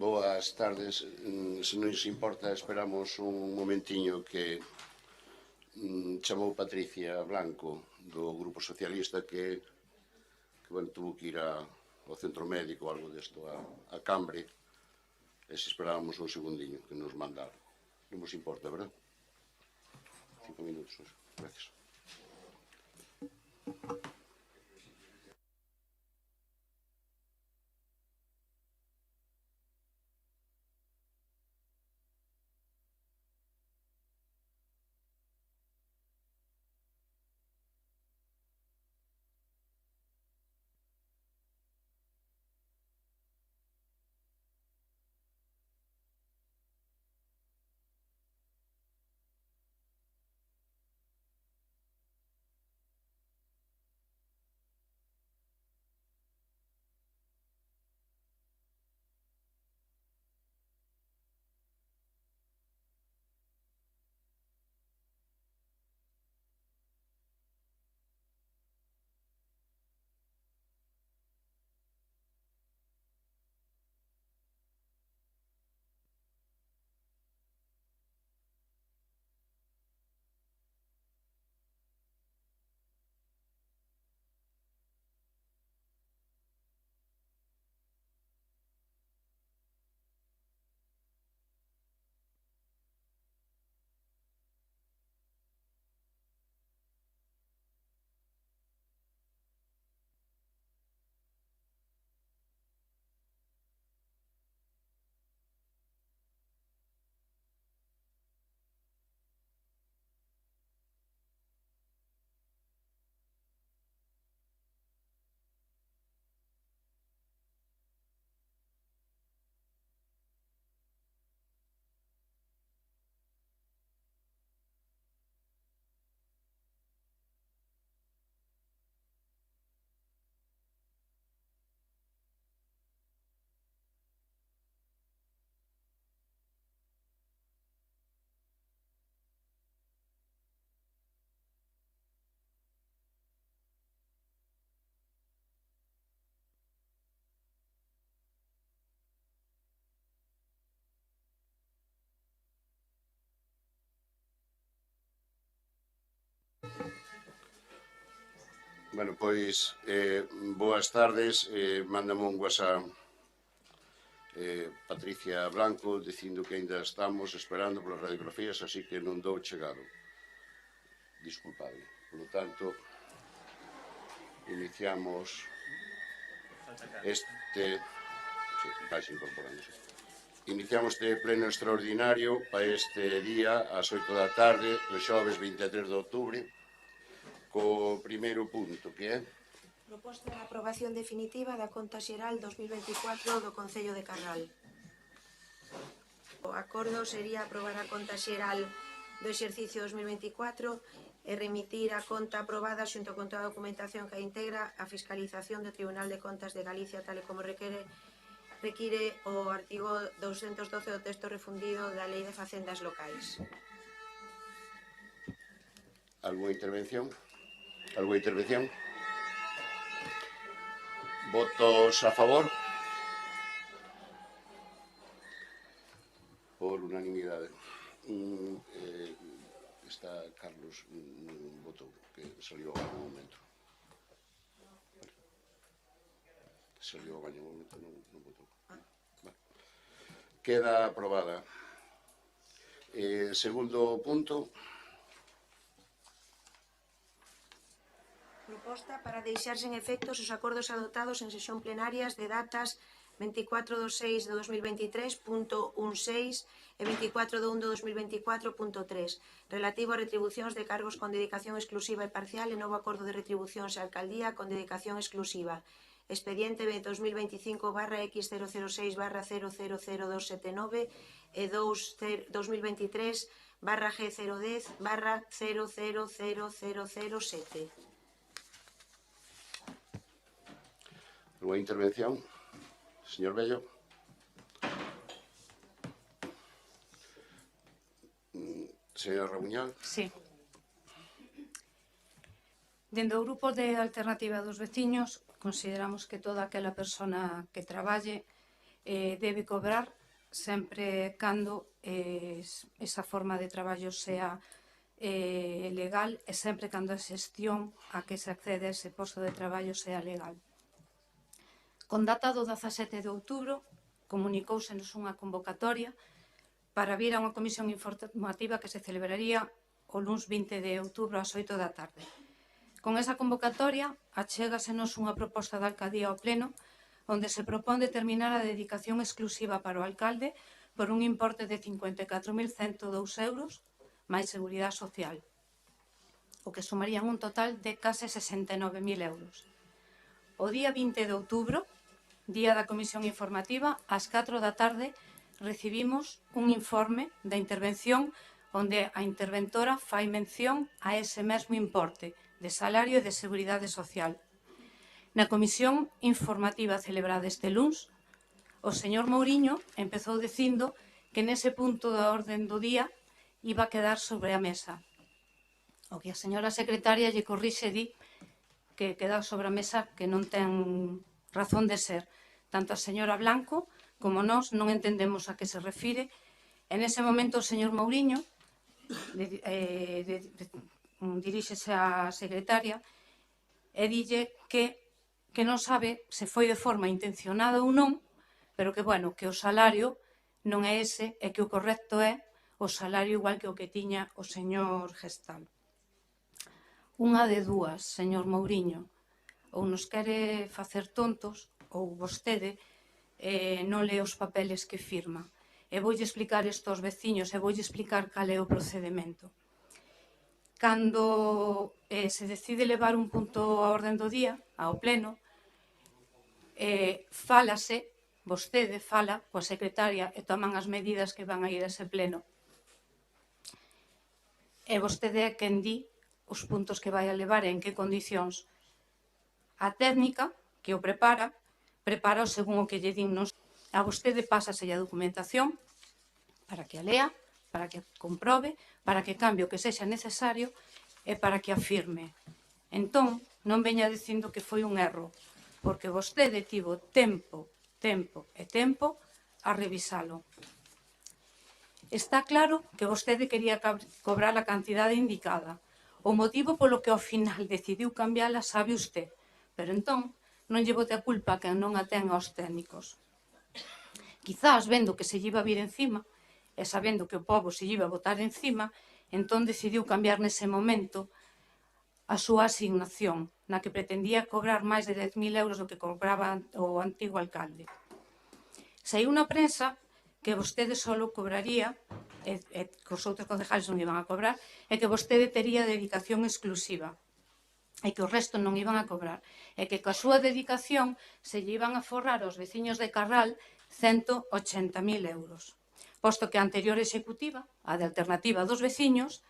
Boas tardes. Se non se importa, esperamos un momentiño que chamou Patricia Blanco do Grupo Socialista que tuvo que ir ao centro médico ou algo desto, a Cambre, e se esperábamos un segundiño que nos mandara. Non vos importa, verdad? 5 minutos. Gracias. Bueno, pois, boas tardes. Mándame un WhatsApp Patricia Blanco dicindo que ainda estamos esperando polas radiografías, así que non dou chegado. Disculpade. Por lo tanto, iniciamos este... Sí, vais incorporándose. Iniciamos este pleno extraordinario para este día, ás 8 da tarde, do xoves 23 de outubro, co primeiro punto, que é proposta de aprobación definitiva da conta xeral 2024 do Concello de Carral. O acordo sería aprobar a conta xeral do exercicio 2024 e remitir a conta aprobada xunto con toda a documentación que a integra a fiscalización do Tribunal de Contas de Galicia, tal e como require o artigo 212 do texto refundido da Lei de Facendas Locais. Alguna intervención? Alguna intervención? Votos a favor? Por unanimidade. Está Carlos, votou, que salió ao baño un momento. Salió ao baño un momento, non votou. Queda aprobada. Segundo punto. Proposta para deixar sen efectos os acordos adoptados en sesión plenarias de datas 24/2/2023.16 e 24/1/2024.3 relativo a retribucións de cargos con dedicación exclusiva e parcial e novo acordo de retribucións á alcaldía con dedicación exclusiva. Expediente 2025/X006/0000279 e 2023/G010/0000007. Alguna intervención? Señor Bello. Señora Rabuñal. Sí. Dende o grupo de Alternativa dos Veciños consideramos que toda aquela persona que traballe debe cobrar sempre cando esa forma de traballo sea legal e sempre cando a xestión a que se accede a ese posto de traballo sea legal. Con data do 17 de outubro comunicóusenos unha convocatoria para vir a unha comisión informativa que se celebraría o luns 20 de outubro ás 8 da tarde. Con esa convocatoria achégasenos unha proposta de alcaldía ao pleno onde se propón determinar a dedicación exclusiva para o alcalde por un importe de 54.102 euros máis seguridade social, o que sumarían un total de case 69.000 euros. O día 20 de outubro, día da comisión informativa, ás 4 da tarde, recibimos un informe da intervención onde a interventora fai mención a ese mesmo importe de salario e de seguridade social. Na comisión informativa celebrada este luns, o señor Mouriño empezou dicindo que nese punto da orden do día iba a quedar sobre a mesa. O que a señora secretaria lle corrixe di que queda sobre a mesa que non ten razón de ser. Tanto a señora Blanco como nós non entendemos a que se refire. En ese momento o señor Mouriño diríxese á secretaria e dille que non sabe se foi de forma intencionada ou non, pero que, bueno, que o salario non é ese e que o correcto é o salario igual que o que tiña o señor Gestal. Unha de dúas, señor Mouriño, ou nos quere facer tontos ou vostede non lee os papeles que firma. E voulle explicar isto aos veciños e voulle explicar cal é o procedemento. Cando se decide levar un punto a orden do día, ao pleno, fálase, vostede fala coa secretaria e toman as medidas que van a ir a ese pleno. E vostede é quen di os puntos que vai a levar e en que condicións. A técnica que o prepara según o que lle din nos. A vostede pásase a documentación para que a lea, para que a comprobe, para que cambie o que sexa necesario e para que a firme. Entón, non veña dicindo que foi un erro, porque vostede tivo tempo a revisalo. Está claro que vostede quería cobrar a cantidade indicada. O motivo polo que ao final decidiu cambiala sabe usted, pero entón non lle bote a culpa que non a ten aos técnicos. Quizás vendo que se lle iba a vir encima e sabendo que o pobo se lle iba a botar encima, entón decidiu cambiar nese momento a súa asignación, na que pretendía cobrar máis de 10.000 euros do que cobraba o antigo alcalde. Saiu na prensa que vostede solo cobraría, e que os outros concejales non iban a cobrar, e que vostede tería dedicación exclusiva, e que o resto non iban a cobrar, e que coa súa dedicación se lle iban a forrar aos veciños de Carral 180.000 euros, posto que a anterior executiva, a de alternativa dos veciños,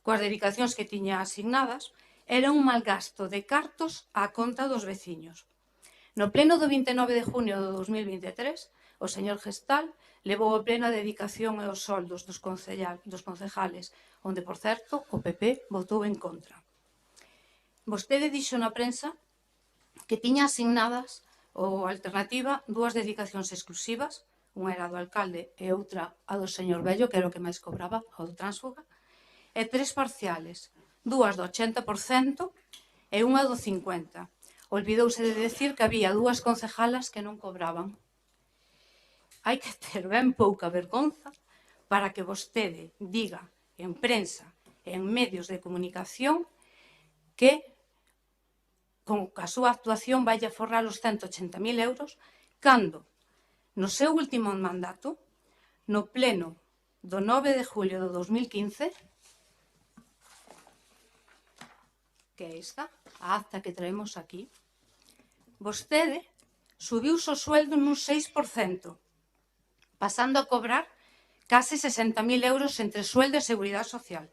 coas dedicacións que tiña asignadas, era un malgasto de cartos á conta dos veciños. No pleno do 29 de junio de 2023, o señor Gestal levou a plena dedicación e os soldos dos concejales, onde, por certo, o PP votou en contra. Vostede dixo na prensa que tiña asignadas ou alternativa dúas dedicacións exclusivas, unha era do alcalde e outra a do señor Bello, que era o que máis cobraba, o do tránsfuga, e tres parciales, dúas do 80% e unha do 50%. Olvidouse de decir que había dúas concejalas que non cobraban. Hai que ter ben pouca vergonza para que vostede diga en prensa e en medios de comunicación que con a súa actuación vai a forrar os 180.000 euros cando no seu último mandato, no pleno do 9 de julio de 2015, que é esta, a acta que traemos aquí, vostede subiu o sueldo nun 6%, pasando a cobrar case 60.000 euros entre sueldo e seguridade social.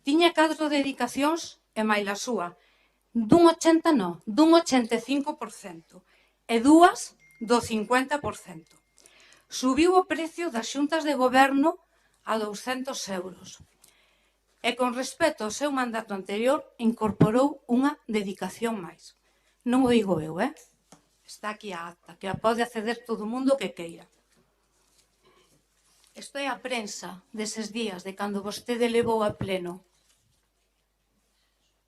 Tiña 4 dedicacións e máis a súa, dun 80 non, dun 85%, e dúas do 50%. Subiu o precio das xuntas de goberno a 200 euros. E con respecto ao seu mandato anterior, incorporou unha dedicación máis. Non o digo eu, Está aquí a acta, que a pode acceder todo o mundo que queira. Isto é a prensa deses días de cando vostede levou a pleno.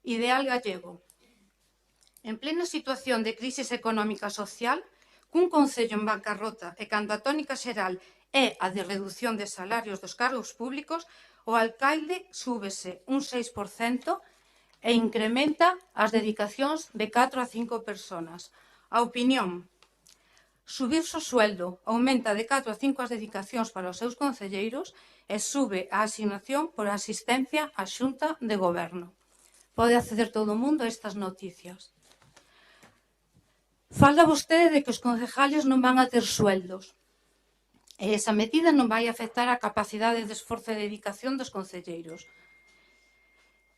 Ideal Gallego. En plena situación de crisis económica e social, cun concello en bancarrota e cando a tónica xeral é a de reducción de salarios dos cargos públicos, o alcalde súbese un 6% e incrementa as dedicacións de 4 a 5 personas. A opinión: subirse o sueldo aumenta de 4 a 5 as dedicacións para os seus concelleiros e sube a asignación por asistencia á Xunta de Goberno. Pode acceder todo o mundo a estas noticias. Fala vostede de que os concejales non van a ter sueldos. E esa medida non vai afectar a capacidade de esforzo e dedicación dos concelleiros.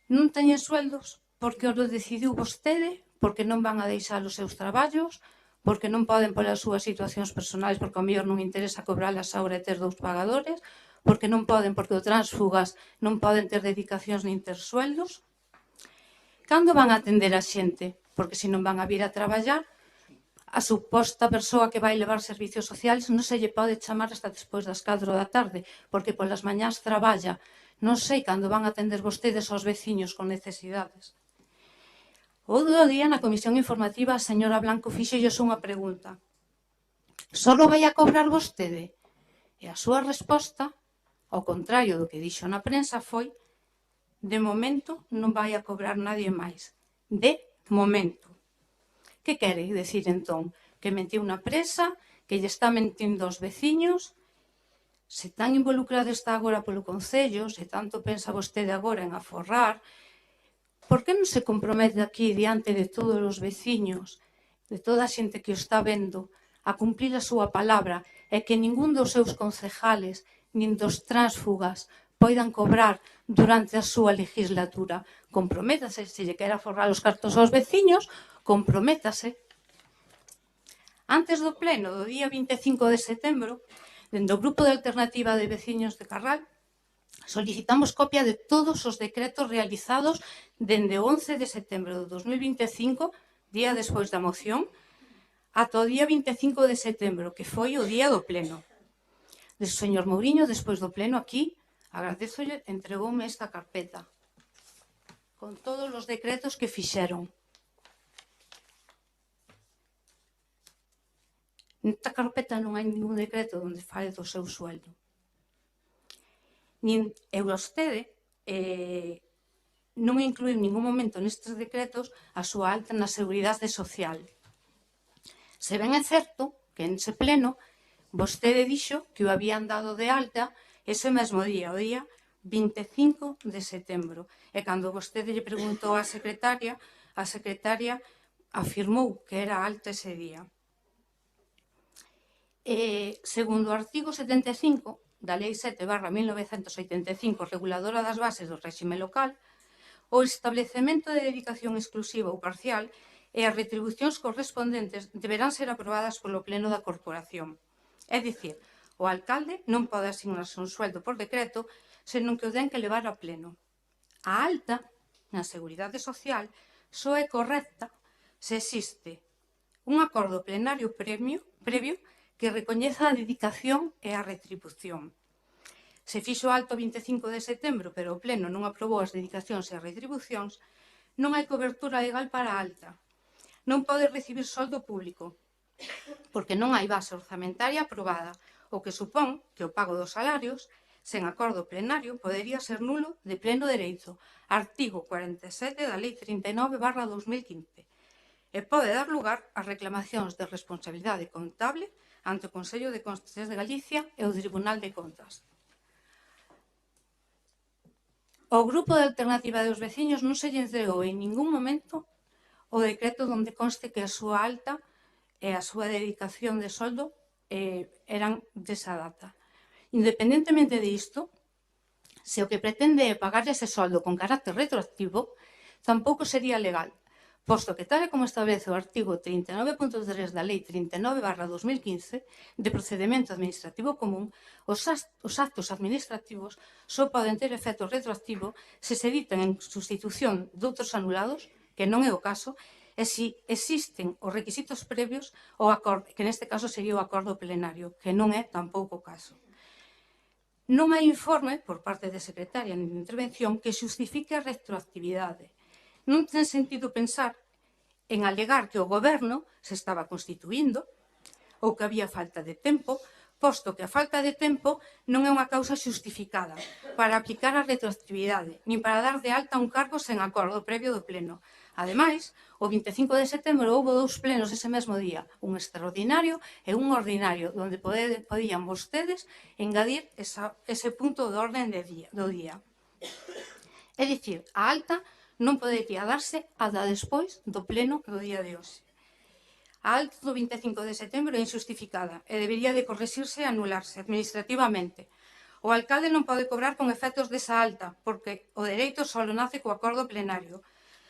Non teñen sueldos porque os decidiu vostede, porque non van a deixar os seus traballos, porque non poden polas súas situacións personais, porque ao mellor non interesa cobralas agora e ter 2 pagadores, porque non poden, porque o tránsfugas non poden ter dedicacións nin ter sueldos. Cando van a atender a xente? Porque se non van a vir a traballar, a suposta persoa que vai levar servicios sociais non se lle pode chamar hasta despois das 4 da tarde, porque polas mañás traballa. Non sei cando van a atender vostedes aos veciños con necesidades. Outro día na comisión informativa a señora Blanco fíxolles unha pregunta. Solo vai a cobrar vostede? E a súa resposta, ao contrario do que dixo na prensa, foi: de momento non vai a cobrar nadie máis. De momento. Que quere decir entón? Que mentiu na presa, que lle está mentindo aos veciños? Se tan involucrado está agora polo Concello, se tanto pensa vostede agora en aforrar, por que non se compromete aquí diante de todos os veciños, de toda a xente que o está vendo, a cumplir a súa palabra e que ningún dos seus concejales nin dos tránsfugas poidan cobrar durante a súa legislatura? Comprométase, se lle quere aforrar os cartos aos veciños, comprométase. Antes do pleno do día 25 de setembro, dende o Grupo de Alternativa de Veciños de Carral, solicitamos copia de todos os decretos realizados dende o 11 de setembro de 2025, día despois da moción, ata o día 25 de setembro, que foi o día do pleno. O señor Mouriño, despois do pleno aquí, agradezolle, entregoume esta carpeta con todos os decretos que fixeron. Nesta carpeta non hai ningún decreto onde fale do seu sueldo. E vostede non inclui en ningún momento nestes decretos a súa alta na Seguridade Social. Se ben é certo que nese pleno vostede dixo que o habían dado de alta ese mesmo día, o día 25 de setembro. E cando vostede lle preguntou á secretaria, a secretaria afirmou que era alta ese día. Segundo o artigo 75 da Lei 7/1985, reguladora das bases do réxime local, o establecemento de dedicación exclusiva ou parcial e as retribucións correspondentes deberán ser aprobadas polo Pleno da Corporación. É dicir, o alcalde non pode asignarse un sueldo por decreto, senón que o ten que levar a pleno. A alta na Seguridade Social só é correcta se existe un acordo plenario previo que recoñeza a dedicación e a retribución. Se fixo alto 25 de setembro, pero o pleno non aprobou as dedicacións e as retribucións, non hai cobertura legal para a alta. Non pode recibir soldo público, porque non hai base orzamentaria aprobada, o que supón que o pago dos salarios, sen acordo plenario, podería ser nulo de pleno dereito. Artigo 47 da Lei 39/2015. E pode dar lugar a reclamacións de responsabilidade contable ante o Consello de Contas de Galicia e o Tribunal de Contas. O Grupo de Alternativa dos Veciños non se lle entregou en ningún momento o decreto onde conste que a súa alta e a súa dedicación de soldo eran desa data. Independentemente disto, se o que pretende é pagar ese soldo con carácter retroactivo, tampouco sería legal, posto que tal e como establece o artigo 39.3 da Lei 39/2015 de procedemento administrativo común, os actos administrativos só poden ter efecto retroactivo se se ditan en sustitución doutros anulados, que non é o caso, e se existen os requisitos previos ao acordo, que neste caso sería o acordo plenario, que non é tampouco o caso. Non hai informe por parte da secretaria de intervención que xustifique a retroactividade. Non ten sentido pensar en alegar que o goberno se estaba constituindo ou que había falta de tempo, posto que a falta de tempo non é unha causa xustificada para aplicar a retroactividade, nin para dar de alta un cargo sen acordo previo do pleno. Ademais, o 25 de setembro houve 2 plenos ese mesmo día, un extraordinario e un ordinario, onde podían vostedes engadir ese punto de orden do día. É dicir, a alta non podería darse ata despois do pleno do día de hoxe. A alta do 25 de setembro é injustificada e debería de correxirse e anularse administrativamente. O alcalde non pode cobrar con efectos desa alta, porque o dereito só nace co acordo plenario.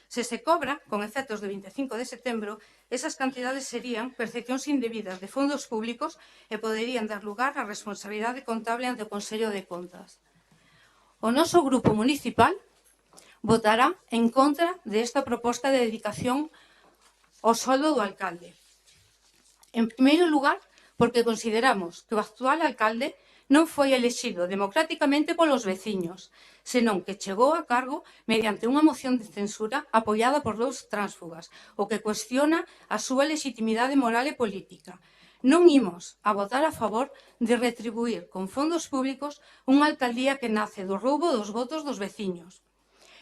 Se se cobra con efectos do 25 de setembro, esas cantidades serían percepcións indebidas de fondos públicos e poderían dar lugar á responsabilidade contable ante o Consello de Contas. O noso grupo municipal votará en contra desta proposta de dedicación ao soldo do alcalde. En primeiro lugar, porque consideramos que o actual alcalde non foi elexido democráticamente polos veciños, senón que chegou a cargo mediante unha moción de censura apoiada por 2 tránsfugas, o que cuestiona a súa legitimidade moral e política. Non imos a votar a favor de retribuir con fondos públicos unha alcaldía que nace do roubo dos votos dos veciños.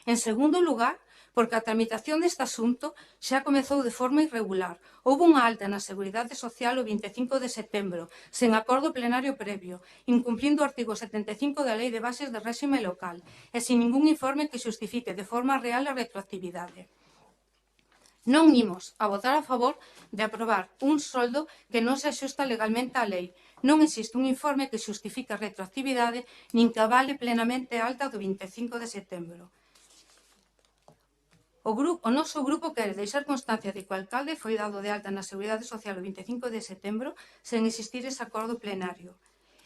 En segundo lugar, porque a tramitación deste asunto xa comezou de forma irregular. Houve unha alta na Seguridade Social o 25 de setembro, sen acordo plenario previo, incumplindo o artigo 75 da Lei de Bases de Réxime Local e sin ningún informe que xustifique de forma real a retroactividade. Non imos a votar a favor de aprobar un soldo que non se axusta legalmente á lei. Non existe un informe que xustifique a retroactividade nin que avale plenamente a alta do 25 de setembro. O noso grupo quere deixar constancia de que o alcalde foi dado de alta na Seguridade Social o 25 de setembro sen existir ese acordo plenario.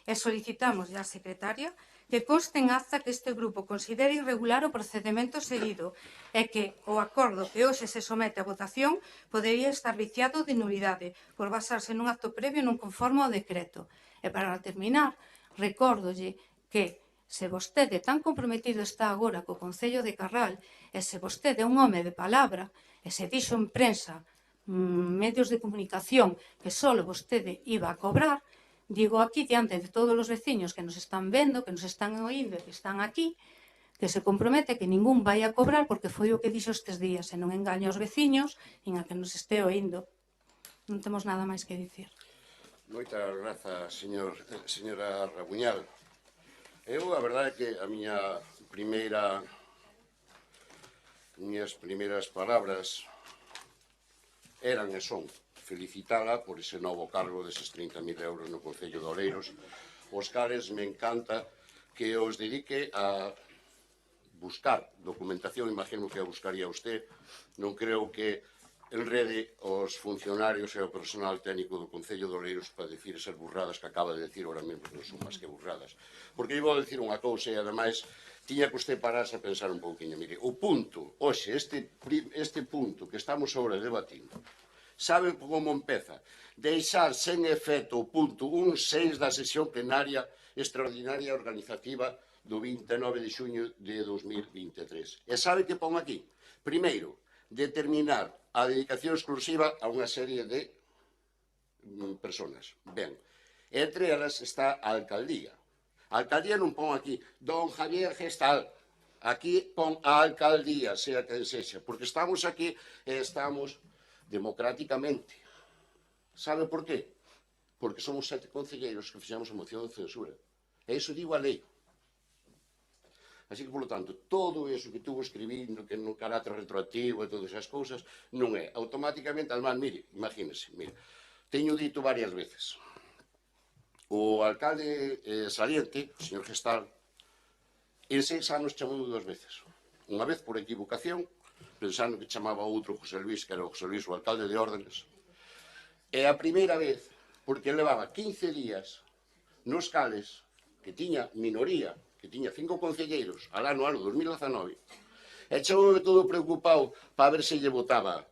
E solicitamos á secretaria que conste en acta que este grupo considera irregular o procedimento seguido e que o acordo que hoxe se somete a votación podería estar viciado de nulidade por basarse nun acto previo non conforme ao decreto. E para terminar, recórdolle que se vostede tan comprometido está agora co Concello de Carral e se vostede é un home de palabra e se dixo en prensa, medios de comunicación, que só vostede iba a cobrar, digo aquí diante de todos os veciños que nos están vendo, que nos están oíndo e que están aquí, que se compromete que ningún vai a cobrar porque foi o que dixo estes días e non engaña aos veciños nin a que nos este oíndo. Non temos nada máis que dicir. Moitas grazas, señora Rabuñal. Eu, a verdade é que as miñas primeiras palabras eran e son felicitala por ese novo cargo deses 30.000 euros no Concello de Oleiros, os cales me encanta que os dedique a buscar documentación, imagino que a buscaría usted, non creo que enrede os funcionarios e o personal técnico do Concello de Oleiros para dicir esas burradas que acaba de decir ahora mesmo, que non son máis que burradas. Porque eu vou dicir unha cousa e, ademais, tiña que usted pararse a pensar un pouquinho. Mire, o punto, hoxe, este punto que estamos sobre debatindo, saben como empeza? Deixar sen efecto o punto 1.6 da sesión plenaria extraordinaria organizativa do 29 de xuño de 2023. E sabe que pon aquí? Primeiro, determinar a dedicación exclusiva a unha serie de personas. Ben, entre elas está a alcaldía. A alcaldía non pon aquí don Javier Gestal. Aquí pon a alcaldía, sea quen sexa, porque estamos aquí e estamos democráticamente. Sabe por qué? Porque somos 7 concelleiros que fixemos a moción de censura. E iso digo a lei. Así que, polo tanto, todo eso que estuvo escribindo, que no carácter retroactivo e todas esas cousas, non é automáticamente, además, mire, imagínese, mire, teño dito varias veces, o alcalde saliente, o señor Gestal, en 6 anos chamou 2 veces. Unha vez por equivocación, pensando que chamaba outro José Luis, que era o José Luis, o alcalde de Órdenes, e a primeira vez, porque levaba 15 días nos cales, que tiña minoría, que tiña 5 concelleiros alá no ano 2019, e chamoume todo preocupado para ver se lle votaba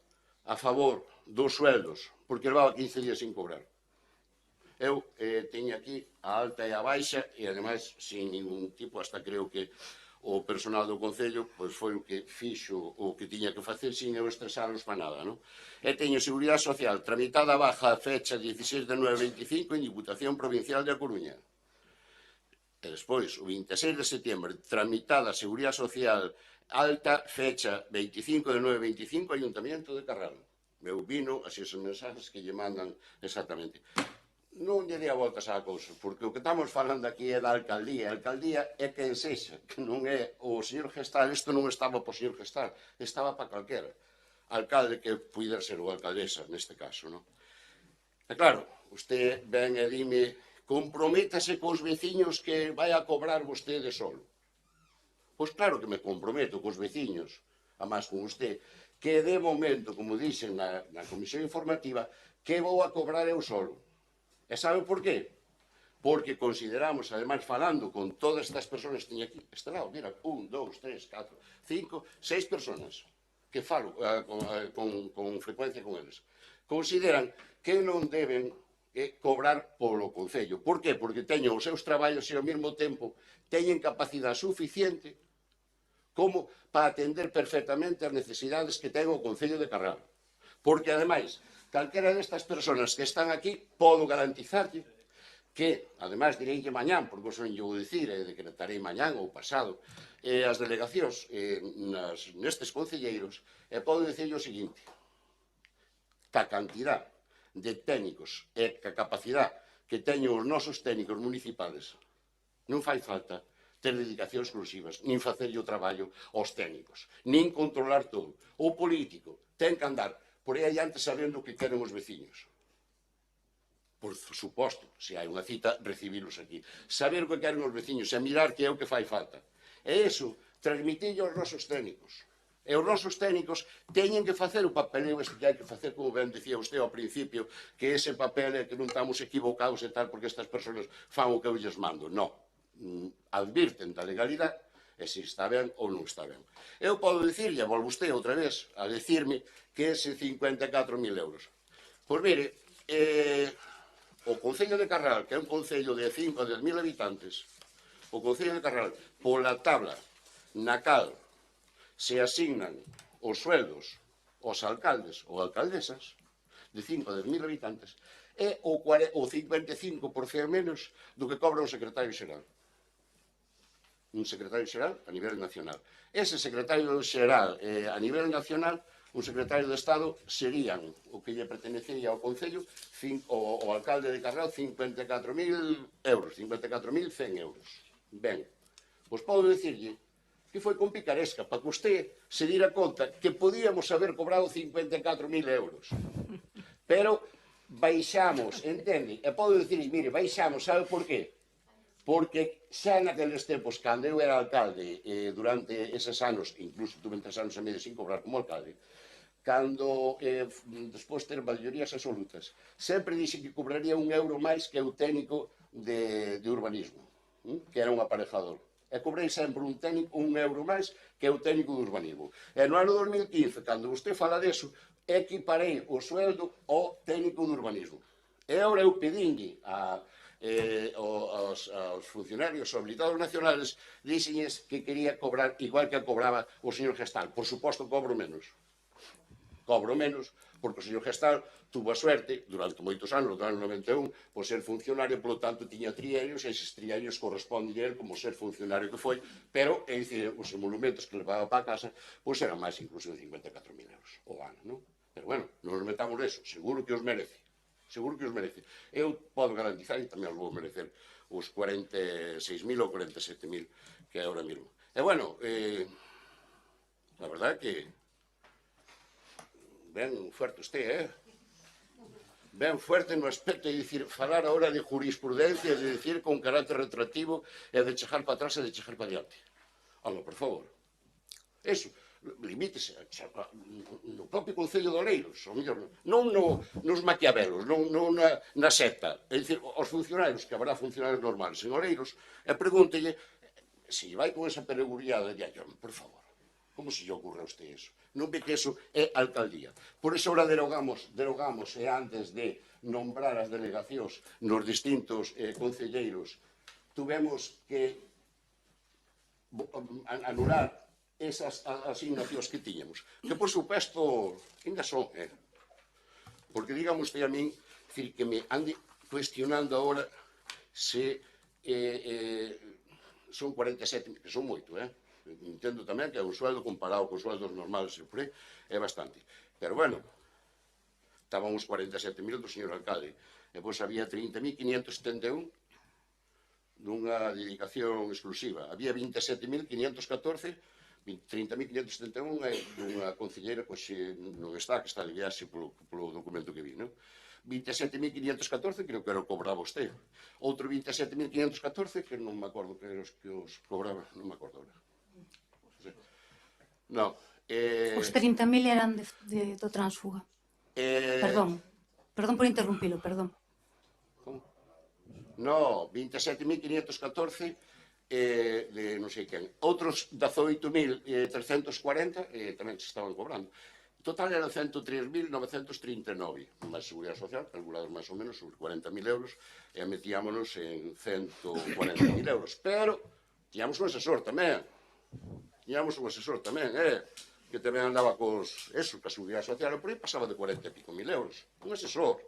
a favor dos sueldos, porque levaba 15 días sin cobrar. Eu teño aquí a alta e a baixa, e ademais, sin ningún tipo, hasta creo que o personal do Concello foi o que fixo o que tiña que facer sin eu estresaros para nada, non? E teño Seguridade Social tramitada baja a fecha 16 de 9/25 en Diputación Provincial de A Coruña. E despois, o 26 de setembro, tramitada Seguridade Social alta fecha 25 de 9/25 Ayuntamiento de Carral. Eu vino así os mensajes que lle mandan exactamente. Non lle dei a voltas á cousa, porque o que estamos falando aquí é da alcaldía. A alcaldía é quen sexa, que non é o señor Gestal. Isto non estaba para o señor Gestal, estaba para calquera alcalde que puidera ser o alcaldesa, neste caso, non? E claro, usted ven e dime, comprométase cos veciños que vai a cobrar vostede solo. Pois claro que me comprometo cos veciños, a máis con usted, que de momento, como dixen na comisión informativa, que vou a cobrar eu solo. E sabe por qué? Porque consideramos, ademais, falando con todas estas persoas que teño aquí, este lado, mira, 1, 2, 3, 4, 5, 6 persoas que falo con frecuencia con eles, consideran que non deben cobrar polo Concello. Por qué? Porque teñen os seus traballos e ao mesmo tempo teñen capacidade suficiente como para atender perfectamente as necesidades que ten o Concello de Carral. Porque, ademais, calquera destas persoas que están aquí, podo garantizarlle que, ademais, direille mañán, porque o son vou dicir, e decretarei mañán ou pasado, as delegacións nestes concelleiros, e podo dicirlle o seguinte, ca cantidad de técnicos e ca capacidade que teñen os nosos técnicos municipales, non fai falta ter dedicacións exclusivas, nin facerlle o traballo aos técnicos, nin controlar todo. O político ten que andar por aí adiante sabendo o que queren os veciños. Por suposto, se hai unha cita, recibilos aquí. Saber o que queren os veciños e mirar que é o que fai falta. E iso, transmitirlo aos nosos técnicos. E os nosos técnicos teñen que facer o papeleo este que hai que facer, como ben dicía usted ao principio, que ese papel é que non estamos equivocados e tal, porque estas persoas fan o que eu lles mando. Non. Advirten da legalidade e se está ben ou non está ben. Eu podo dicirlle, volvo usted outra vez a decirme que ese 54.000 euros. Pois mire, o Concello de Carral, que é un concello de 5 a 10.000 habitantes, o Concello de Carral, pola tabla na cal se asignan os sueldos aos alcaldes ou alcaldesas de 5 a 10.000 habitantes é o 55% menos do que cobra un secretario xeral. Un secretario xeral a nivel nacional. Ese secretario xeral a nivel nacional, un secretario de Estado, serían o que lle pertenecería ao Concello, o alcalde de Carral, 54.000 euros, 54.100 euros. Ben, pois podo dicirlle que foi con picaresca, para que usted se dira conta que podíamos haber cobrado 54.000 euros. Pero baixamos, entende? E podo dicirle, mire, baixamos, sabe por qué? Porque xa naqueles tempos, cando eu era alcalde, durante eses anos, incluso tuve 3 anos e medio sin cobrar como alcalde, cando, despois ter maiorías absolutas, sempre dixe que cobraría €1 máis que o técnico de urbanismo, que era un aparejador. E cobrei sempre un €1 máis que o técnico de urbanismo. E no ano 2015, cando vostede fala deso, equiparei o sueldo ao técnico de urbanismo. E agora eu pedinlle aos funcionarios habilitados nacionales, dixenlles que quería cobrar igual que cobraba o señor Gestal. Por suposto, cobro menos. Cobro menos, porque o señor Gestal tuvo a suerte, durante moitos anos, do ano 91, por ser funcionario, polo tanto, tiña trienios, e eses trienios corresponden a él como ser funcionario que foi, pero, é dicir, os emolumentos que levaba para a casa, pois eran máis incluso de 54.000 euros o ano, non? Pero, bueno, non nos metamos eso, seguro que os merece. Seguro que os merece. Eu podo garantizar, e tamén os vou merecer, os 46.000 ou 47.000 que é ahora mesmo. E, bueno, a verdade que ben fuerte usted, ben fuerte no aspecto de dicir, falar ahora de jurisprudencia, de dicir con carácter retroactivo e de chejar para atrás e de chejar para diante. Home, por favor. Eso, limítese no propio Concello de Oleiros, non nos maquiavelos, non na seta. É dicir, os funcionarios, que habrá funcionarios normales en Oleiros, e pregúntelle se vai con esa pereguriada de por favor, como se lle ocurre a usted eso? Non ve que eso é alcaldía. Por iso ahora derogamos e antes de nombrar as delegacións nos distintos concelleiros tuvemos que anular esas asignacións que tiñamos. Que, por suposto, ainda son, porque dígame usted a min que me ande cuestionando agora se son 47, que son moito, entendo tamén que é un sueldo comparado con sueldos normales é bastante. Pero, bueno, estaban os 47.000 do señor alcalde, e pois había 30.571 dunha dedicación exclusiva. Había 27.514, 30.571 é dunha concelleira pois non está, que está de viaxe polo documento que vi, non? 27.514 creo que era o cobraba usted. Outro 27.514 que non me acordo que os cobraba, non me acordo agora. Non. Os 30.000 eran do Transfuga. Perdón por interrumpilo, perdón. No, 27.514 de non sei quen. Outros 18.340 tamén se estaban cobrando. En total eran 103.939 máis Seguridade Social, calculados máis ou menos sobre 40.000 euros, e metíamonos en 140.000 euros. Pero tiñamos un asesor tamén. Que tamén andaba cos Seguridade Social, e por aí pasaba de 40 e pico mil euros. Un asesor.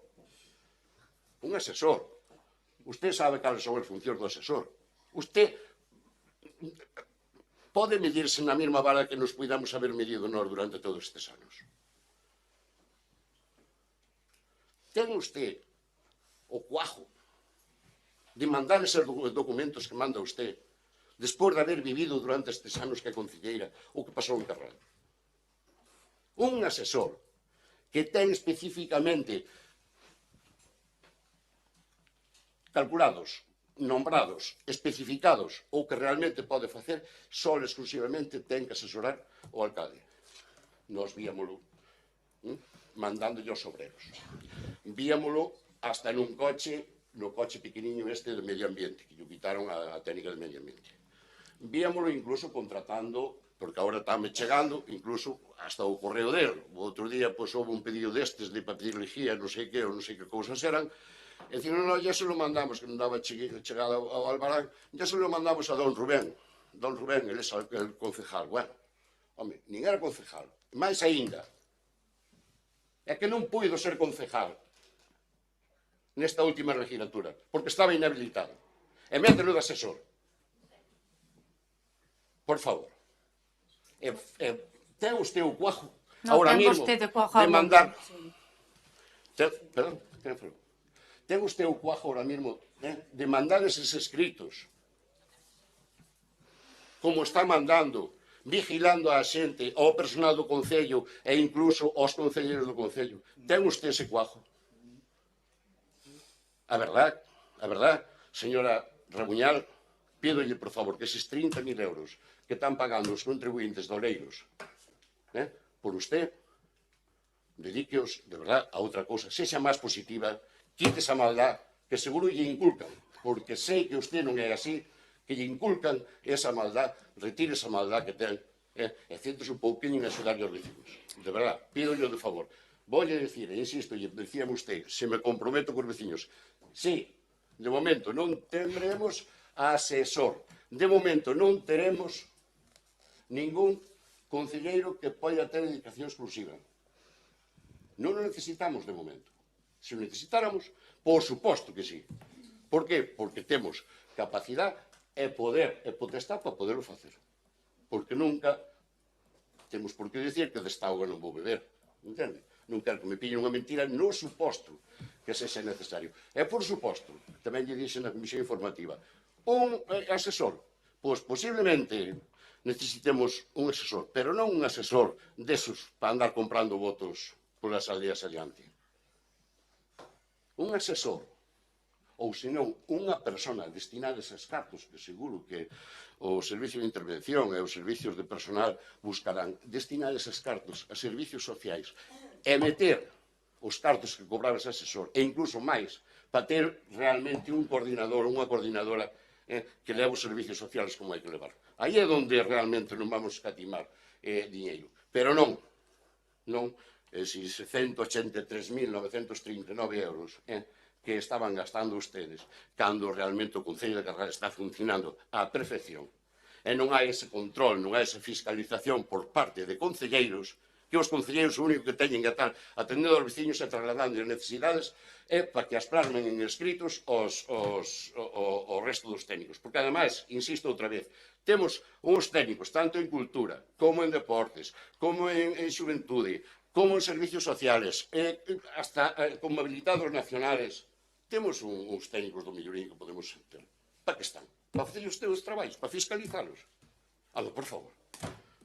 Usted sabe cales son as funcións do asesor. Usted pode medirse na mesma vara que nos podamos haber medido nós durante todos estes anos. Ten usted o cuajo de mandar eses documentos que manda usted despois de haber vivido durante estes anos que é concelleira o que pasou en Carral. Un asesor que ten especificamente calculados, nombrados, especificados ou que realmente pode facer, só exclusivamente ten que asesorar o alcalde. Nos víamolo mandándolle aos obreros. Víamolo hasta nun coche, no coche pequeniño este de medio ambiente, que lle quitaron a técnica de medio ambiente. Víamolo incluso contratando, porque agora estáme chegando, incluso hasta o correo dele. O outro día, pois, houve un pedido destes de papelería, non sei que, ou non sei que cousas eran, e dicen, non, ya se lo mandamos, que non daba chegada ao Albarán, ya se lo mandamos a don Rubén. Don Rubén, ele é o concejal. Bueno, home, nin era concejal. Mais aínda, é que non puido ser concejal nesta última legislatura, porque estaba inhabilitado. E mételo de asesor. Por favor. Ten usted o cuajo ahora mismo de mandar... Perdón, que non falou? Ten usted o cuajo ahora mismo de mandar eses escritos como está mandando, vigilando a xente, ao personal do Concello e incluso aos concelleiros do Concello. Ten usted ese cuajo? A verdad, señora Rabuñal, pídolle, por favor, que eses 30.000 euros que están pagando os contribuintes doleiros por usted, dedíqueos, de verdad, a outra cousa. Sexa máis positiva, quite esa maldad que seguro lle inculcan, porque sei que usted non é así, que lle inculcan esa maldad, retire esa maldad que ten, e centres un pouquinho en axudar os vecinos. De verdad, pídolle de favor. Voulle dicir, e insisto, lle decíame usted, se me comprometo cos vecinos, sí, de momento non tendremos asesor, de momento non teremos ningún concelleiro que poida ter dedicación exclusiva. Non o necesitamos de momento. Se o necesitáramos, por suposto que sí. Por que? Porque temos capacidade e poder e potestad para poderlo facer. Porque nunca temos por que dicir que desta auga non vou beber. Entende? Non quero que me pillen unha mentira no suposto que sexa necesario. E por suposto, tamén lle dixen na comisión informativa, un asesor, pois posiblemente necesitemos un asesor, pero non un asesor desos para andar comprando votos polas aldeas adiante. Un asesor, ou senón unha persona destinada a eses cartos, que seguro que o Servicio de Intervención e os servicios de personal buscarán, destinar eses cartos a servicios sociais e meter os cartos que cobraba ese asesor, e incluso máis, para ter realmente un coordinador, unha coordinadora que leva os servicios sociales como hai que levar. Aí é onde realmente non vamos escatimar diñeiro. Pero non, non? Eses 183.939 euros que estaban gastando ustedes cando realmente o Concello de Carral está funcionando á perfección. E non hai ese control, non hai esa fiscalización por parte de concelleiros, que os concelleiros o único que teñen que estar atendendo aos veciños e trasladando as necesidades é para que as plasmen en escritos o resto dos técnicos. Porque, ademais, insisto outra vez, temos uns técnicos, tanto en cultura, como en deportes, como en xuventude, como en servicios sociales, hasta como habilitados nacionales. Temos uns técnicos do mellorín que podemos ter. Para que están? Para facer os teus traballos, para fiscalizalos. Por favor.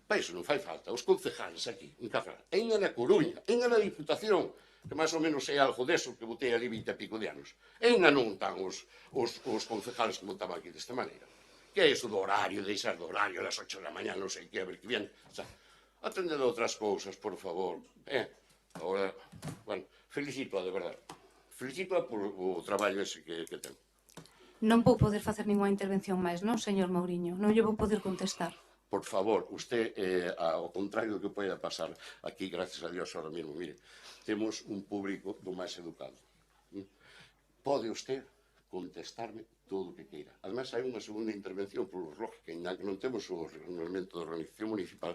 Para iso non fai falta. Os concejales aquí, en Carral, en na Coruña, en na Diputación, que máis ou menos é algo deso que botei ali 20 e pico de anos. En non están os concejales que botaban aquí desta maneira. Que é iso do horario, deixar do horario a las 8 da mañá, non sei que, a ver que viene. Atendendo outras cousas, por favor. Agora, bueno, felicito de verdade. Felicito por o traballo ese que ten. Non vou poder facer ninguna intervención máis, non, señor Mouriño? Non lle vou poder contestar. Por favor, usted, ao contrario do que poida pasar aquí, gracias a Dios, ahora mesmo, mire, temos un público do máis educado. Pode usted contestarme todo o que queira. Ademais, hai unha segunda intervención por ROF, que non temos o reglamento de organización municipal,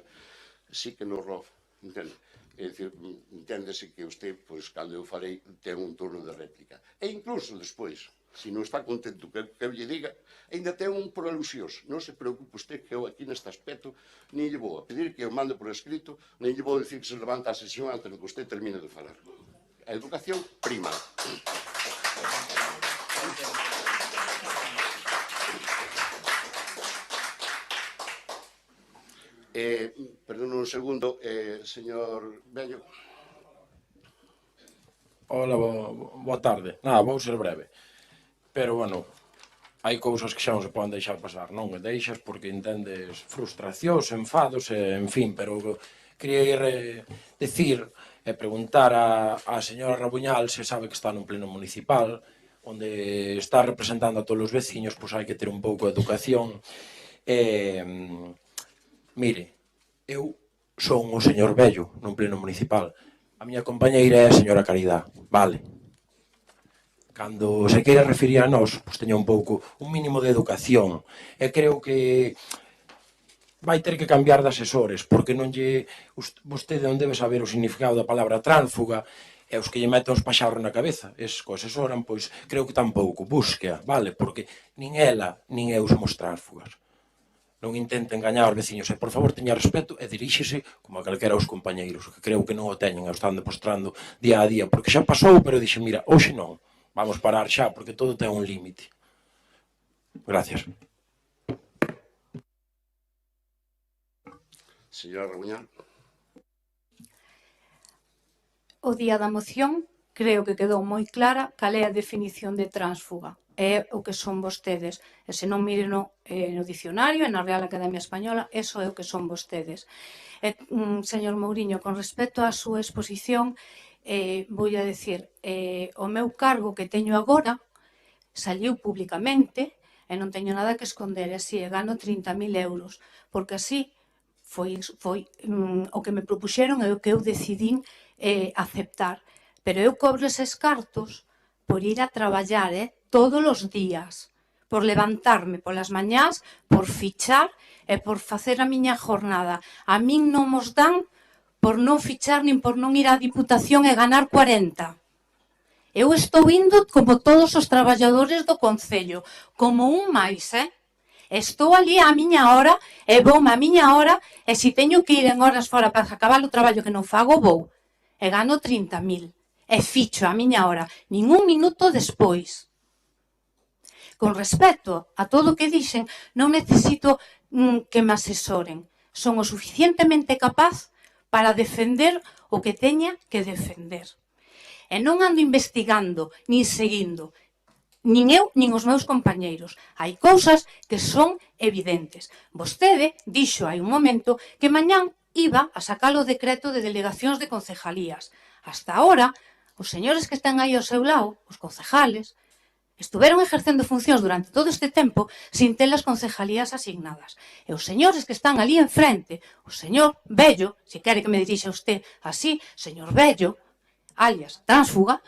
sí que no ROF, entende? É dicir, enténdese que usted, pois, cando eu farei, ten un turno de réplica. E incluso despois, se non está contento que eu lle diga, ainda ten un por alusións. Non se preocupe usted que eu aquí neste aspecto nem lle vou a pedir que eu mande por escrito, nem lle vou a decir que se levanta a sesión antes de que usted termine de falar. A educación prima. Perdón un segundo, señor Bello. Hola, boa tarde. Nada, vou ser breve. Pero, bueno, hai cousas que xa non se poden deixar pasar, non? E deixas porque entendes frustracións, enfados, en fin, pero quería ir decir e preguntar a señora Rabuñal se sabe que está nun pleno municipal, onde está representando a todos os veciños, pois hai que ter un pouco de educación. Mire, eu son o señor Bello nun pleno municipal. A miña compañeira é a señora Caridad, vale? Cando se queira referir a nós, pois teña un pouco, un mínimo de educación. E creo que vai ter que cambiar de asesores, porque non lle... Vostede non debe saber o significado da palabra tránsfuga, e os que lle meten os paxarros na cabeza, es que o asesoran, pois creo que tampouco, búsquea, vale? Porque nin ela, nin eu somos tránsfugas. Non intente engañar aos veciños e, por favor, teña respeto e diríxese como a calquera aos compañeiros, que creo que non o teñen e o están demostrando día a día, porque xa pasou, pero dixe, mira, hoxe non, vamos parar xa, porque todo ten un límite. Gracias. Señora Rabuñal. O día da moción creo que quedou moi clara cal é a definición de tránsfuga. É o que son vostedes. E se non miren no dicionario e na Real Academia Española, eso é o que son vostedes. Señor Mouriño, con respecto á súa exposición, vou a decir, o meu cargo que teño agora saliu públicamente e non teño nada que esconder, e así, gano 30.000 euros, porque así foi o que me propuxeron e o que eu decidín aceptar. Pero eu cobro eses cartos por ir a traballar, todos os días, por levantarme polas mañás, por fichar e por facer a miña jornada. A min non mos dan por non fichar nin por non ir á Diputación e ganar 40. Eu estou indo como todos os traballadores do Concello, como un máis, Estou ali á miña hora e voume á miña hora e se teño que ir en horas fora para acabar o traballo que non fago, vou. E gano 30.000. E ficho a miña hora, nin un minuto despois. Con respecto a todo o que dixen, non necesito que me asesoren. Son o suficientemente capaz para defender o que teña que defender. E non ando investigando, nin seguindo, nin eu, nin os meus compañeiros. Hai cousas que son evidentes. Vostede dixo hai un momento que mañán iba a sacar o decreto de delegacións de concejalías. Hasta ahora, os señores que están aí ao seu lado, os concejales, Estuveron exercendo funcións durante todo este tempo sin ter as concejalías asignadas. E os señores que están ali enfrente, o señor Bello, se quere que me dirixa usted así, señor Bello, alias tránsfuga,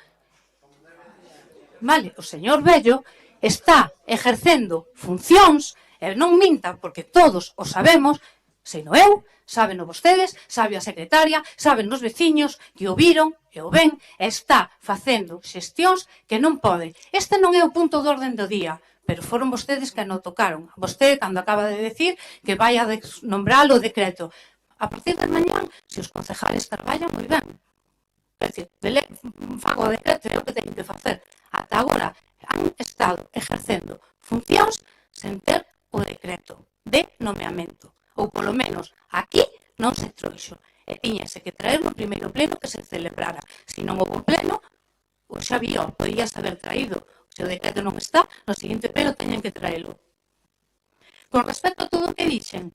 vale, o señor Bello está exercendo funcións, e non minta, porque todos o sabemos, seno eu, sábeno vostedes, sabe a secretaria, saben os veciños que o viron e o ven e está facendo xestións que non pode. Este non é o punto de orden do día, pero foron vostedes que non tocaron. Vostede, cando acaba de decir que vai a nombrar o decreto. A partir de mañán, se os concejales traballan moi ben. É dicir, fago o decreto, é o que teñen que facer. Ata agora han estado exercendo funcións sen ter o decreto de nomeamento. Ou polo menos aquí non se trouxo. E tiñase que traer no primeiro pleno que se celebrara. Se non houve pleno, o xa vio, podías haber traído. Se o decreto non está, no seguinte pleno teñen que traelo. Con respecto a todo o que dixen,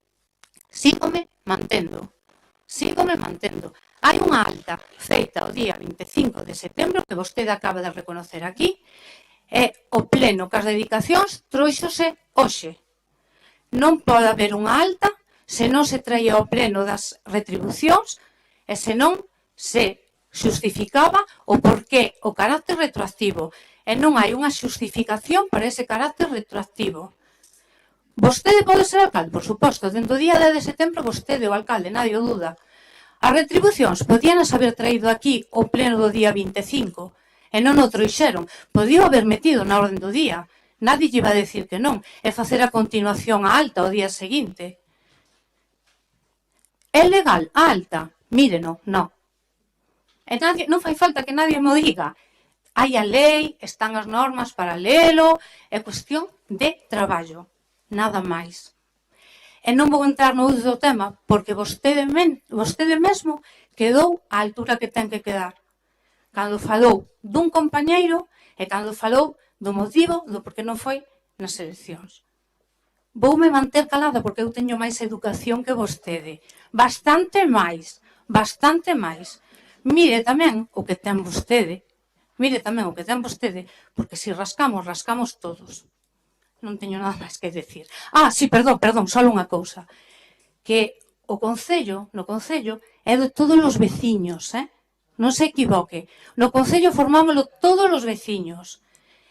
sígome mantendo. Hai unha alta feita o día 25 de setembro que vostede acaba de reconocer aquí e o pleno cas dedicacións trouxose hoxe. Non pode haber unha alta se non se traía o pleno das retribucións e se non se xustificaba o porqué o carácter retroactivo. E non hai unha xustificación para ese carácter retroactivo. Vostede pode ser alcalde, por suposto, dentro do día 10 de setembro vostede o alcalde, nadie o duda. As retribucións podíanas haber traído aquí o pleno do día 25 e non o trouxeron. Podía haber metido na orden do día. Nadie lle iba a decir que non. E facer a continuación a alta o día seguinte. É legal a alta? Míreno, non. E non fai falta que nadie mo diga. Hai a lei, están as normas para lelo, é cuestión de traballo. Nada máis. E non vou entrar no uso do tema porque vostede mesmo quedou á altura que ten que quedar. Cando falou dun compañeiro e cando falou do motivo do porqué non foi nas eleccións. Voume manter calada porque eu teño máis educación que vostede. Bastante máis. Mire tamén o que ten vostede. Porque se rascamos, rascamos todos. Non teño nada máis que decir. Sí, perdón, só unha cousa. Que no Concello é de todos os veciños, non se equivoque. No Concello formámoslo todos os veciños.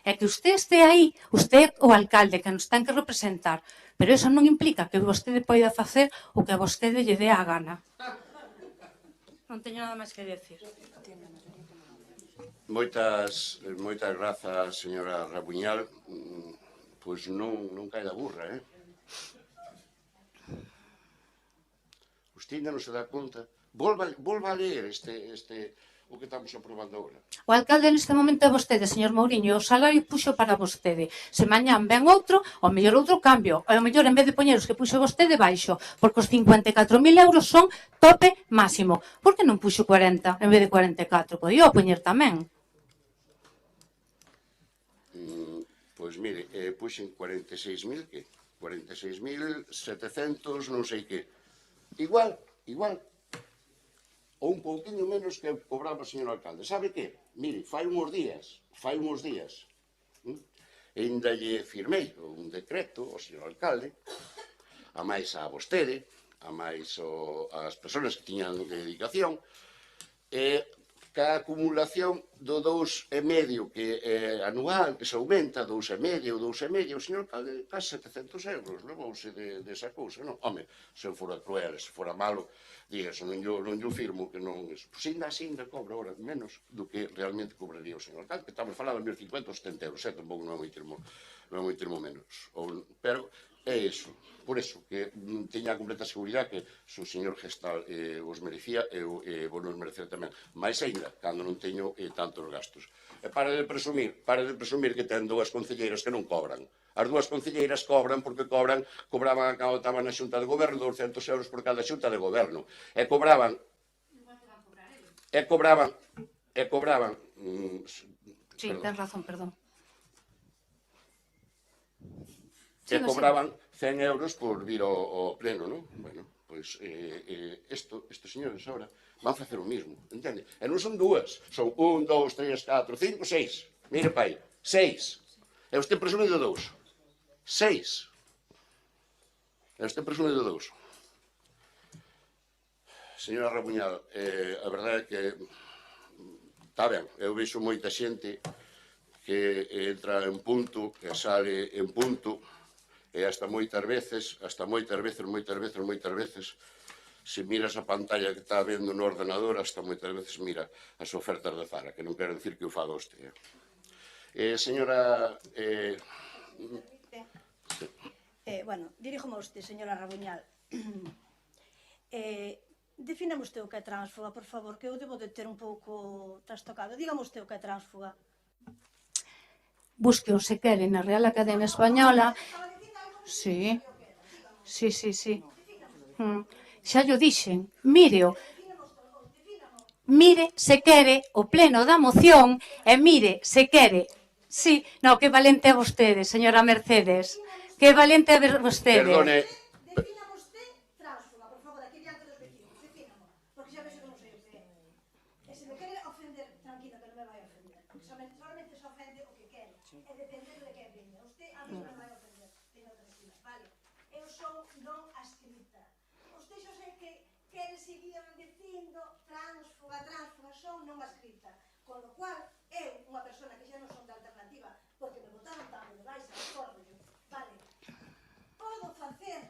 É que usted este aí, usted o alcalde que nos ten que representar, pero eso non implica que vostede poida facer o que a vostede lle dé a gana. Non teño nada máis que decir. Moitas grazas, señora Rabuñal. Pois non cae da burra, Usted ainda non se dá conta. Volva a ler o que estamos aprobando agora. O alcalde neste momento é vostede, señor Mouriño, o salario puxo para vostede. Se mañán ven outro, ao mellor outro cambio. Ao mellor, en vez de poñer os que puxo vostede, baixo. Porque os 54.000 euros son tope máximo. Por que non puxo 40 en vez de 44? Podía poñer tamén. Pois mire, puxen 46.000, que? 46.700, non sei que. Igual. Ou un pouquinho menos que cobraba o señor alcalde. Sabe que? Mire, fai uns días, ainda lle firmei un decreto ao señor alcalde, a máis a vostede, a máis as persoas que tiñan dedicación, ca acumulación do 2,5 que é anual, que se aumenta, 2,5, o señor alcalde case 700 euros, levouse desa cousa, non? Home, se fora cruel, se fora malo, dígase, non llo firmo, que non... Pois ainda cobra ahora menos do que realmente cobraría o señor alcalde, que estamos falando de 1.050 ou 70 euros, tampouco non é moi termo menos. Pero é iso, por iso, que teña a completa seguridade que se o señor Gestal os merecía, eu vou nos merecer tamén. Mais ainda, cando non teño tantos gastos. E para de presumir que ten dúas concelleiras que non cobran. As dúas concelleiras cobran porque cobraban cando estaban na xunta de goberno 200 euros por cada xunta de goberno. E cobraban... Sí, ten razón, perdón. E cobraban 100 euros por vir ao pleno, non? Bueno, pois estes señores ahora van facer o mismo, entende? E non son dúas, son 1, 2, 3, 4, 5, 6. Mire, pai, 6. E usted presume de 2. 6. E usted presume de 2. Señora Rabuñal, a verdade é que está ben, eu vexo moita xente que entra en punto, que sale en punto, e hasta moitas veces, se miras a pantalla que está vendo no ordenador, hasta moitas veces mira as ofertas de Zara, que non quero dicir que o faga usted. Señora... Bueno, dirígome a usted, señora Rabuñal. Defíname usted o que é tránsfuga, por favor, que eu debo de ter un pouco trastocado. Dígame usted o que é tránsfuga. Busque se quere na Real Academia Española. Sí. Xa llo dixen. Mire se quere o pleno da moción e mire se quere. Sí, no, que valente é vostede, señora Mercedes. Que valente é vostede. Perdone. Defíname usted tránsfuga, por favor, aquí diante dos vecinos. Defíname, porque xa vexo que non sei o que é. E se me quere ofender, tranquila, que non me vai a ofender. Porque solamente se ofende o que quere. E depende de que veña. Usted a mí non me vai a ofender. Veña tranquila, vale. Eu son non ascrita. Usted xa sei que quere seguir dicindo tránsfuga, son non ascrita. Con lo cual, eu, unha persona que xa non son de alternativa, porque me botaron tan de baixa, recordo, vale, podo facer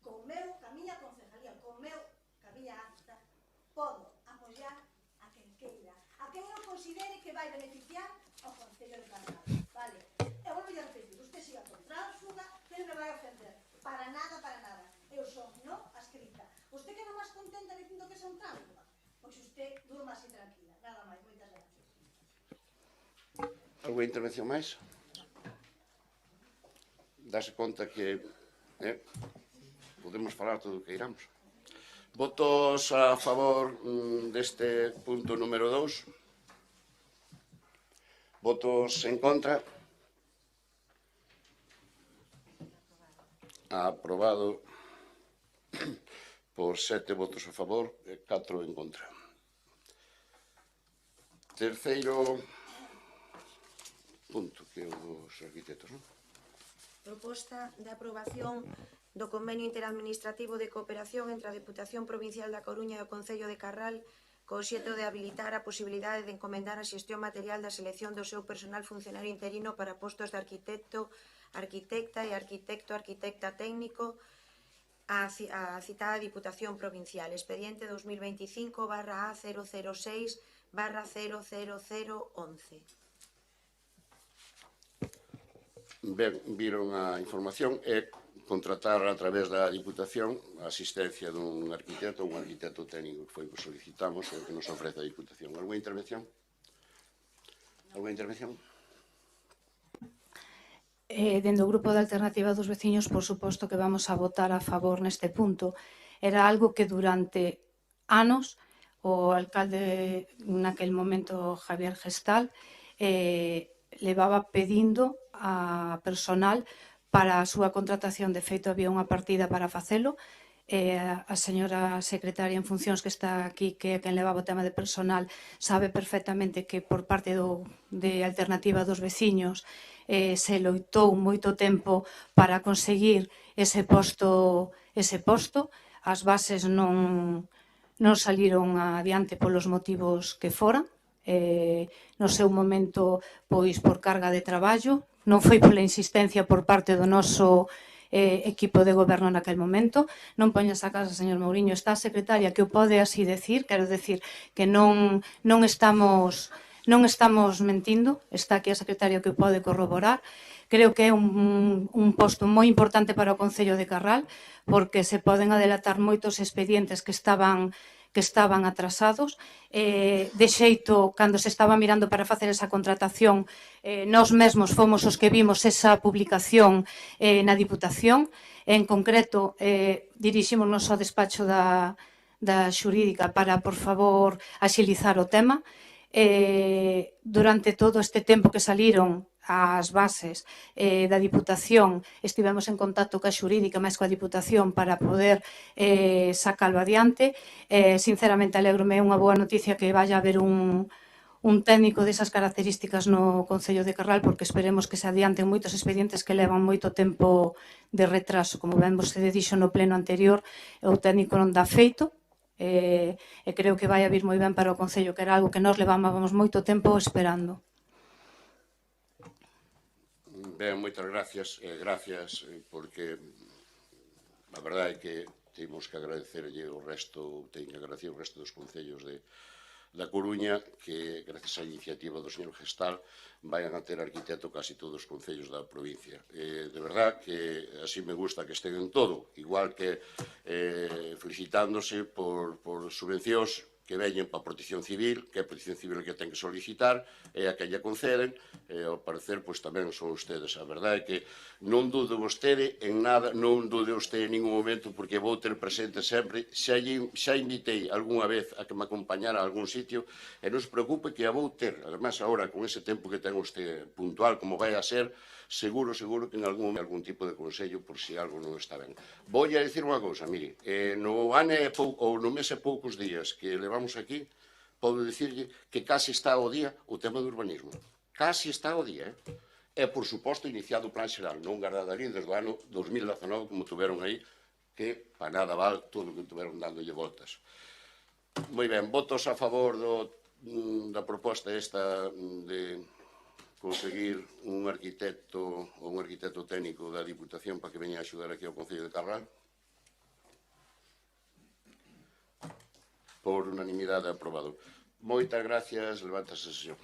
con miña concejalía, con miña acta, podo apoiar a quen queira, a quen eu considere que vai beneficiar ao Concello de Carral, vale? E volvo a repetir, usted siga con tránsfuga, que non me vai a ofender, para nada, eu son non ascrita. Usted queda máis contenta dicindo que son tránsfuga? Pois usted durma así tranquila, nada máis, moitas gracias. Alguna intervención máis? Dase conta que podemos falar todo o que iramos. Votos a favor deste punto número 2. Votos en contra. Aprobado por 7 votos a favor e 4 en contra. Terceiro punto, que é os arquitectos, non? Proposta de aprobación do Convenio Interadministrativo de Cooperación entre a Deputación Provincial da Coruña e o Concello de Carral co obxecto de habilitar a posibilidade de encomendar a xestión material da selección do seu personal funcionario interino para postos de arquitecto, arquitecta e arquitecta técnico a citada Diputación Provincial. Expediente 2025/A006/00011. Ben, viron a información e contratar a través da Diputación a asistencia dun arquitecto ou un arquitecto técnico que foi o que solicitamos e o que nos ofrece a Diputación. Alguna intervención? Alguna intervención? Dende o Grupo de Alternativa dos Veciños, por suposto que vamos a votar a favor neste punto. Era algo que durante anos o alcalde naquel momento, Javier Gestal, levaba pedindo a personal para a súa contratación. De feito, había unha partida para facelo. A señora secretaria en funcións que está aquí, que é quen levaba o tema de personal, sabe perfectamente que por parte de Alternativa dos Veciños se loitou moito tempo para conseguir ese posto. As bases non saliron adiante polos motivos que foran. No seu momento, pois, por carga de traballo, non foi pola insistencia por parte do noso equipo de goberno naquel momento. Non poñas a casa, señor Mouriño, está a secretaria que o pode así decir, quero decir que non estamos mentindo, está aquí a secretaria que o pode corroborar. Creo que é un posto moi importante para o Concello de Carral, porque se poden adelantar moitos expedientes que estaban atrasados. De xeito, cando se estaba mirando para facer esa contratación, nós mesmos fomos os que vimos esa publicación na Diputación. En concreto, dirixímonos ao despacho da xurídica para, por favor, axilizar o tema. Durante todo este tempo que saliron as bases da Diputación, estivemos en contacto coa xurídica máis coa Diputación para poder sacalo adiante. Sinceramente, alégrome, é unha boa noticia que vaya a haber un un técnico desas características no Concello de Carral, porque esperemos que se adianten moitos expedientes que levan moito tempo de retraso. Como ben vostede dixo no pleno anterior, o técnico non dá feito, e creo que vai a vir moi ben para o Concello, que era algo que nós levábamos moito tempo esperando. Ben, moitas gracias, porque a verdade é que temos que agradecerlle o resto, teño que agradecer o resto dos concellos da Coruña, que, gracias á iniciativa do señor Gestal, vayan a ter arquitecto casi todos os concellos da provincia. De verdad que así me gusta que estén en todo, igual que felicitándose por subvencións que veñen para a Protección Civil, que é a Protección Civil que ten que solicitar, e a que lle conceden, e ao parecer, pois tamén son ustedes. A verdade é que non dude vostede en nada, non dude vostede en ningún momento, porque vou ter presente sempre, xa invitei algunha vez a que me acompañara a algún sitio, e non se preocupe que a vou ter. Además, agora, con ese tempo que ten usted puntual, como vai a ser, seguro que en algún tipo de consello por si algo non está ben. Vou a dicir unha cousa, mire, no ano ou no mes e poucos días que levamos aquí, podo dicirlle que casi está ao día o tema do urbanismo. Casi está ao día, E, por suposto, iniciado o plan xeral, non guardadaría desde o ano 2019, como tuveron aí, que para nada val todo o que tuveron dándolle voltas. Moi ben, votos a favor da proposta esta de conseguir un arquitecto ou un arquitecto técnico da Diputación para que veña a axudar aquí ao Concello de Carral. Por unanimidade aprobado. Moitas gracias, levántase a sesión.